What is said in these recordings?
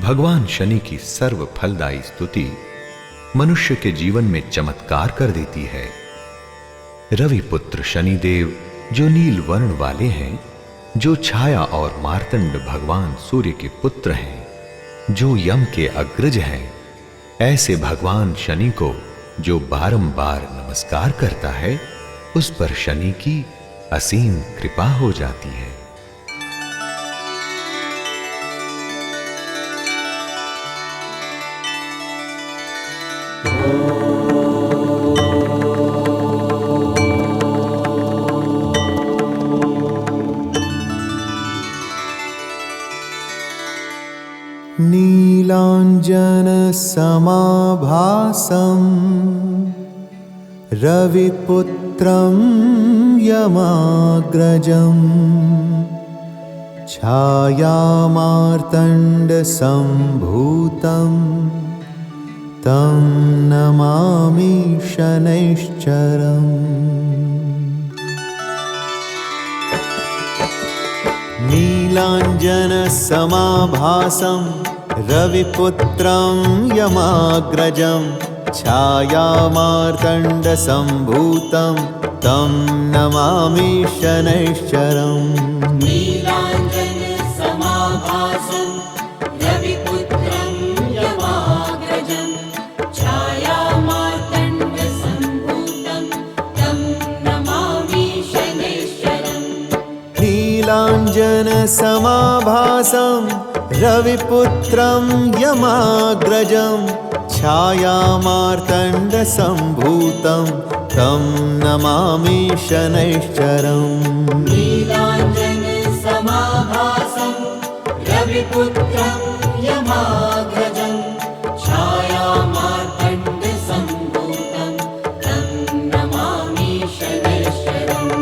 भगवान शनि की सर्व फलदायी स्तुति मनुष्य के जीवन में चमत्कार कर देती है। रवि पुत्र शनिदेव जो नील वर्ण वाले हैं, जो छाया और मार्तंड भगवान सूर्य के पुत्र हैं, जो यम के अग्रज हैं, ऐसे भगवान शनि को जो बारंबार नमस्कार करता है, उस पर शनि की असीम कृपा हो जाती है। नीलांजन समाभासं रविपुत्रं यमाग्रजं छायामार्तण्डसम्भूतं तं नमामि शनैश्चरम्। नीलाञ्जनसमाभासं रविपुत्रं यमाग्रजं छायामार्तण्डसम्भूतं तं नमामि शनैश्चरम्। नीलाञ्जनसमाभासं रविपुत्रं यमाग्रजं छायामार्तण्डसम्भूतं तं नमामि शनैश्चरम्। नीलाञ्जनसमाभासं रविपुत्रं यमाग्रजं छायामार्तण्डसम्भूतं तं नमामि शनैश्चरम्। नीलाञ्जनसमाभासं रविपुत्रं यमाग्रजं छायामार्तण्डसम्भूतं तं नमामि शनैश्चरम्।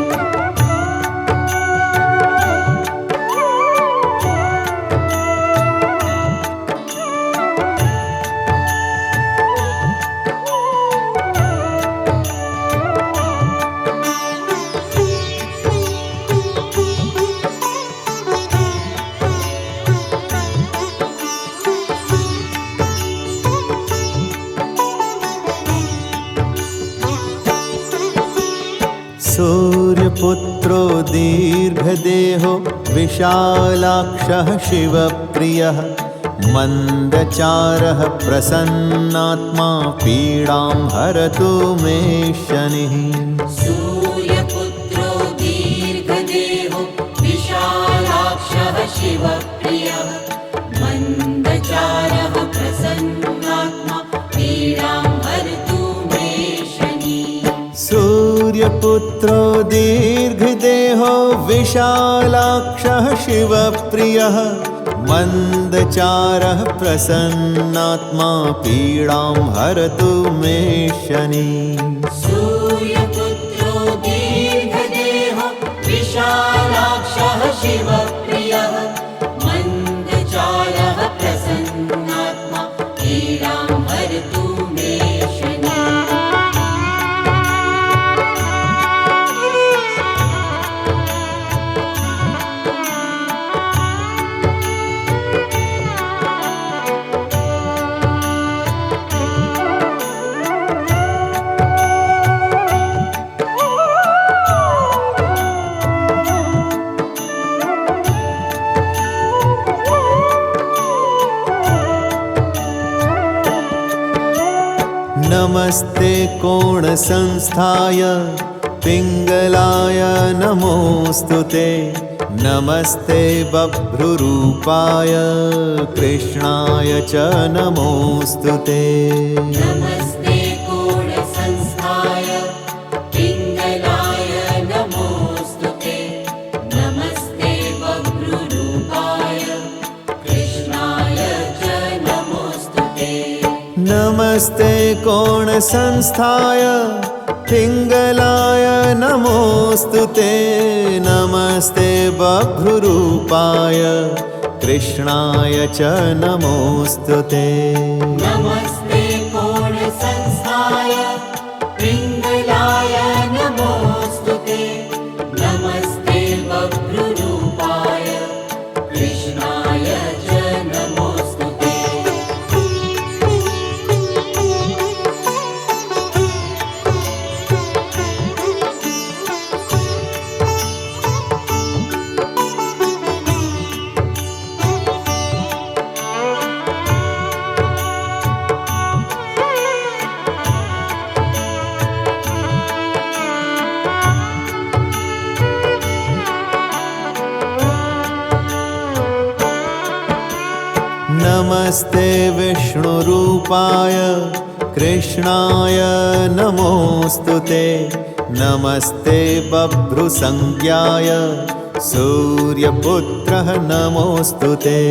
सूर्यपुत्रो दीर्घदेहो विशालाक्षः शिवप्रियः मन्दचारः प्रसन्नात्मा पीडां हरतु मे शनिः। सूर्यपुत्रो दीर्घदेहो विशालाक्षः शिवप्रियः मन्दचारः प्रसन्नात्मा पीडां हरतु मे शनिः। सूर्यपुत्रो दीर्घदेहो विशालाक्षः शिवप्रियः मन्दचारः प्रसन्नात्मा पीडां हरतु मे शनिः। सूर्यपुत्रो दीर्घदेहो विशालाक्षः शिवप्रियः मन्दचारः प्रसन्नात्मा पीडां हरतु मे शनिः। नमस्ते कोणसंस्थाय पिङ्गलाय नमोऽस्तु ते। नमस्ते बभ्रुरूपाय कृष्णाय च नमोऽस्तु ते। नमस्ते कोणसंस्थाय पिङ्गलाय नमोऽस्तु ते। नमस्ते बभ्रुरूपाय कृष्णाय च नमोऽस्तु ते। नमस्ते कोणसंस्थाय पिङ्गलाय नमोऽस्तु ते। नमस्ते बभ्रुरूपाय कृष्णाय च नमोऽस्तु ते। नमस्ते कोणसंस्थाय पिङ्गलाय नमोऽस्तु ते। नमस्ते बभ्रुरूपाय कृष्णाय च नमोऽस्तु ते। नमस्ते विष्णुरूपाय कृष्णाय नमोऽस्तु ते। नमस्ते बभ्रुसंज्ञाय सूर्यपुत्रः नमोऽस्तु ते।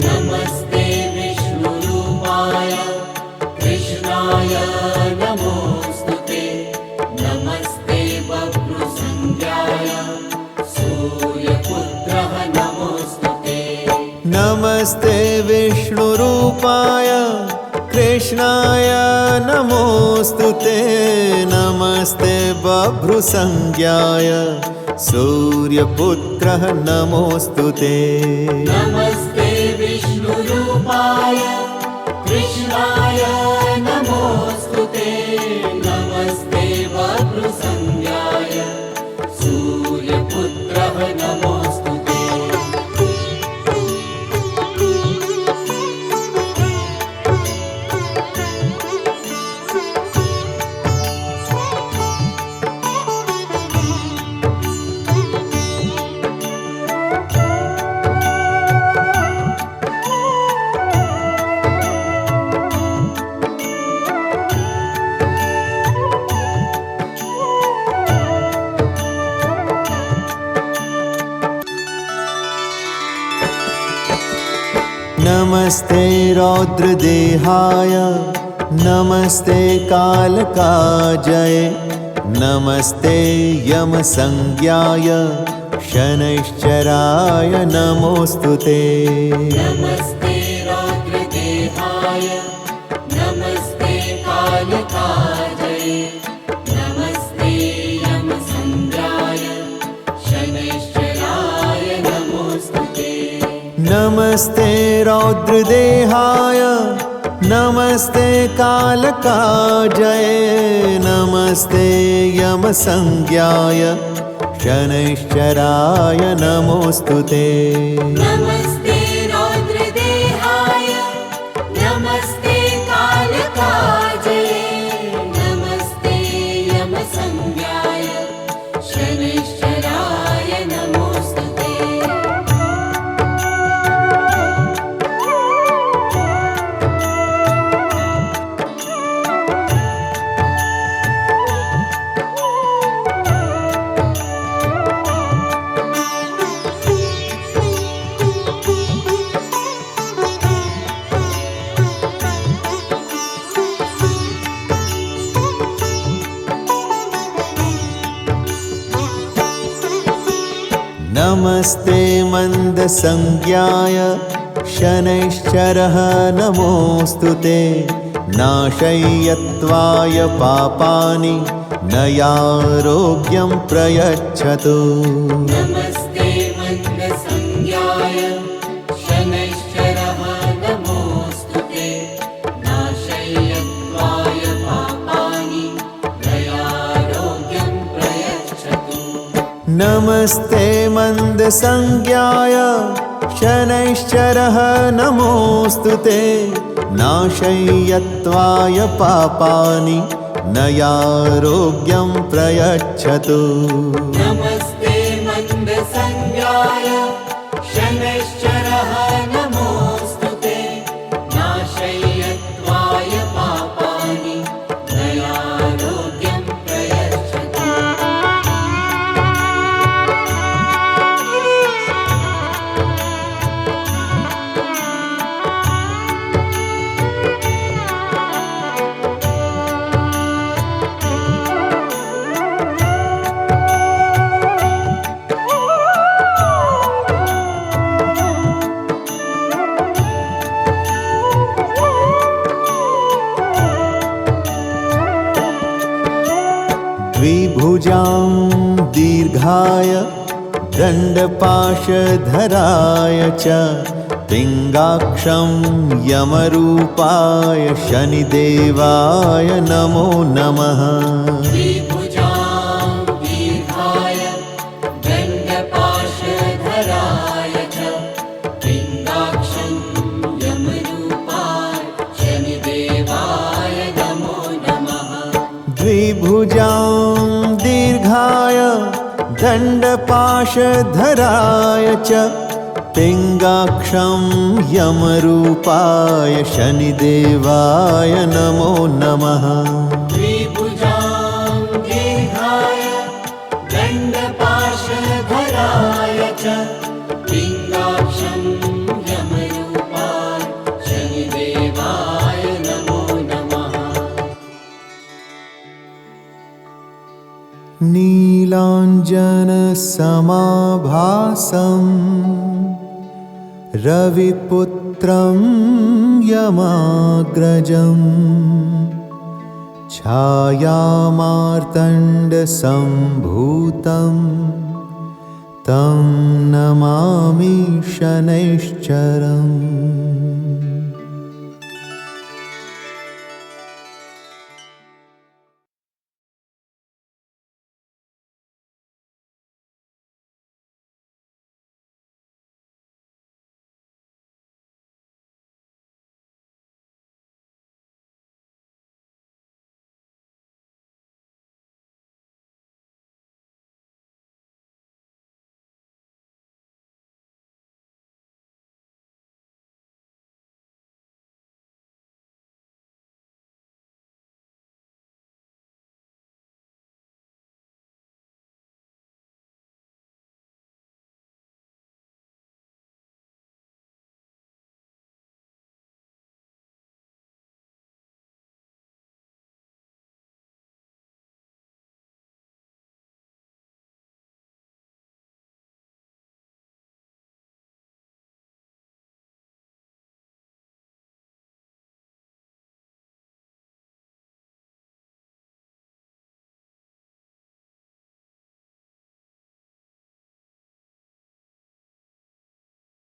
नमस्ते विष्णुरूपाय कृष्णाय नमोऽस्तु ते। नमस्ते बभ्रुसंज्ञाय सूर्यपुत्रः नमोऽस्तु ते। नमस्ते विष्णुरूपाय कृष्णाय नमोऽस्तु ते। नमस्ते बभ्रुसंज्ञाय सूर्यपुत्रः नमोऽस्तु ते। नमस्ते विष्णुरूपाय कृष्णाय नमोऽस्तु ते। नमस्ते बभ्रुसंज्ञाय सूर्यपुत्रः नमोऽस्तु ते। नमस्ते रौद्रदेहाय नमस्ते कालकाजये। नमस्ते यमसंज्ञाय शनैश्चराय नमोऽस्तु ते। नमस्ते रौद्रदेहाय नमस्ते कालकाजये। नमस्ते यमसंज्ञाय शनैश्चराय नमोऽस्तु ते। नमस्ते रौद्रदेहाय नमस्ते कालकाजये। नमस्ते यमसंज्ञाय शनैश्चराय नमोऽस्तु ते। नमस्ते रौद्रदेहाय नमस्ते कालकाजये। नमस्ते यमसंज्ञाय शनैश्चराय नमोऽस्तु ते। नमस्ते मन्दसंज्ञाय शनैश्चरः नमोऽस्तु ते। नाशय्यत्वाय पापानि नयारोग्यं प्रयच्छतु। नमस्ते मन्दसंज्ञाय शनैश्चरः नमोऽस्तु ते। नाशय्यत्वाय पापानि दयारोग्यं प्रयच्छतु। नमस्ते मन्दसंज्ञाय शनैश्चरः नमोऽस्तु ते। नाशय्यत्वाय पापानि नयारोग्यं प्रयच्छतु। नमस्ते मन्दसंज्ञाय शनैश्चरः नमोऽस्तु ते। नाशय्यत्वाय पापानि दयारोग्यं प्रयच्छतु। द्विभुजां दीर्घाय दण्डपाशधराय च पिङ्गाक्षं यमरूपाय शनिदेवाय नमो नमः। द्विभुजां दीर्घाय दण्डपाशधराय च पिङ्गाक्षं यमरूपाय शनिदेवाय नमो नमः। द्विभुजां दीर्घाय दण्डपाशधराय च पिङ्गाक्षं यमरूपाय शनिदेवाय नमो नमः। द्विभुजां दीर्घाय दण्डपाशधराय च पिङ्गाक्षं यमरूपाय शनिदेवाय नमो नमः। नीलाञ्जनसमाभासं रविपुत्रं यमाग्रजं छायामार्तण्डसम्भूतं तं नमामि शनैश्चरम्।